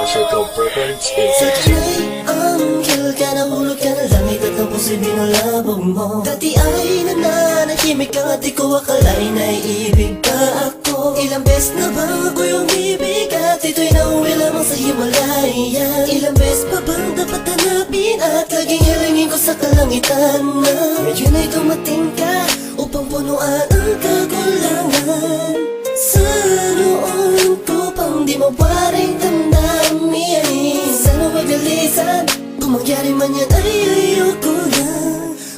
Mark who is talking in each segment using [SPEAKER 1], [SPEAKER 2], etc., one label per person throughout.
[SPEAKER 1] circle preference in
[SPEAKER 2] Sa kanay, anghel ka, nahulog ka na langit at ang puso'y binulabog mo. Dati ay nananahimik ka at di ko akalain na iibig ka ako. Ilang beses na bago yung ibig at ito'y nauwi lamang sa Himalayan. Ilang beses pa bang dapat hanapin at laging hilingin ko sa kalangitan na ngayon ay dumating ka upang punuan ang kakulangan. Sa noon ko pang di mawaring damdamin, sana magdalisan, kung mangyari man yan ay ayoko na.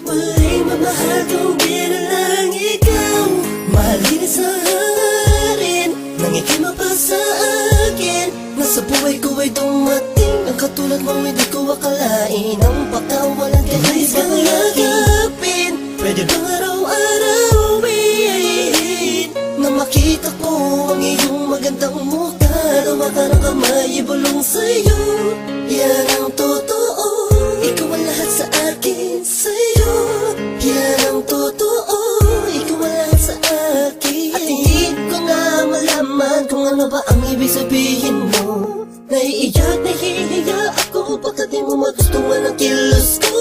[SPEAKER 2] Muling mamahal kung di na lang ikaw. Mahalin sa harin, nang ikima pa sa akin. Nasa buhay ko ay dumating ang katulad mo, hindi ko akalain. Ang pagkawalan ka nais kang yakapin. Pwede bang araw-arawin na makita ko ang iyong magandang mukha? Tawa ka ng kamay, ibulong sa'yo, yan ang totoo. Ikaw ang lahat sa akin, sa'yo, yan ang totoo. Ikaw ang lahat sa akin. At hindi ko nga malaman kung ano ba ang ibig sabihin mo. Naiiyak, nahihiya ako pagkat di mo magustuhan ang kilos ko.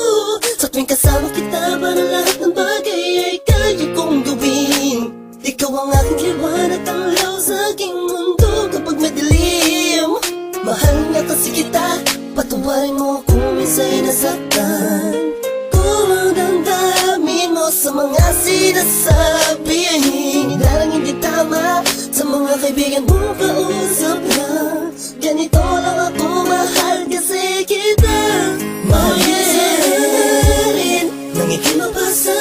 [SPEAKER 2] Sa tuwing kasama kita, para lahat ng bagay ay kaya kong gawin. Ikaw ang aking liwanag, tanglaw sa aking mundo kapag madilim. Mahal nga kasi kita, patuwarin mo kung minsa'y nasaktan. Kung ang damdamin mo sa mga sinasabi ay hinilarang hindi tama. Sa mga kaibigan mo kausap na ganito lang ako, mahal kasi kita. Mahalin sa rin, nang ikima pa sa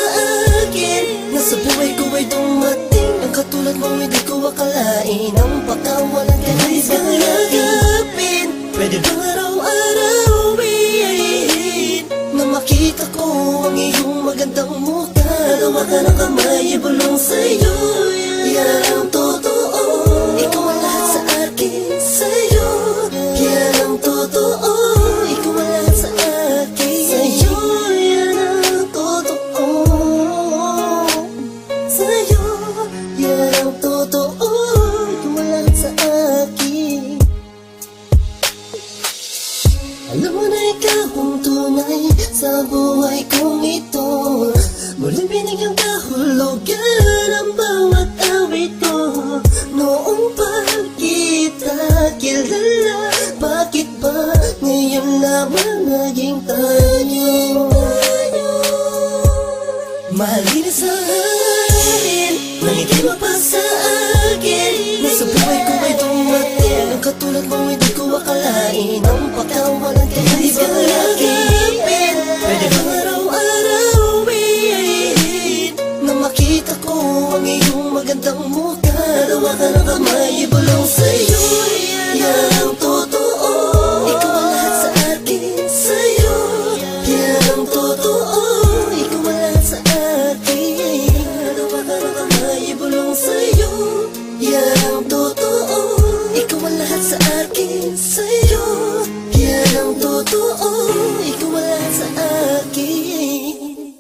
[SPEAKER 2] akin. Nasa buhay ko ay dumating ang katulad mo, hindi ko akalain. Ang pagkawalan ka nais kang yakapin. Pwede bang araw-arawin na makita ko ang iyong magandang mukha? Tawa ka ng kamay, ibulong sa'yo, yan ang totoo. Ikaw ang lahat sa akin, sa'yo, yan ang totoo. Ikaw ang lahat sa akin, sa'yo, yan ang totoo. Sa'yo, yan ang totoo. Ikaw ang lahat sa akin. Alam mo na ikaw ang tunay sa buhay kong ito. Muling binigyang kahulugan ang bawat awit ko. Noong pa kita kilala, bakit ba ngayon lamang naging tayo? Mahalin sa akin, nangikima pa sa akin. Nasa buhay ko ay dumating ang katulad mo, hindi ko akalain. Ang pagkawalan ka nais kang yakapin. Pwede bang araw-arawin na makita ko ang iyong magandang mukha? Tawa ka ng kamay, ibulong sa'yo, yan ang totoo. Ikaw ang lahat sa akin, sa'yo, yan ang totoo. Ikaw ang lahat sa akin. Tawa ka ng kamay, ibulong sa'yo, yan ang totoo. Ikaw ang lahat sa akin, sa'yo, yan ang totoo. Ikaw ang lahat sa akin.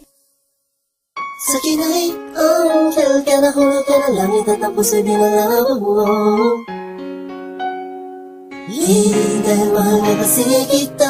[SPEAKER 2] Sa kinay, anghel ka, nahulog ka na langit at ang puso'y binalabog mo. Dahil mahal nga kasi kita.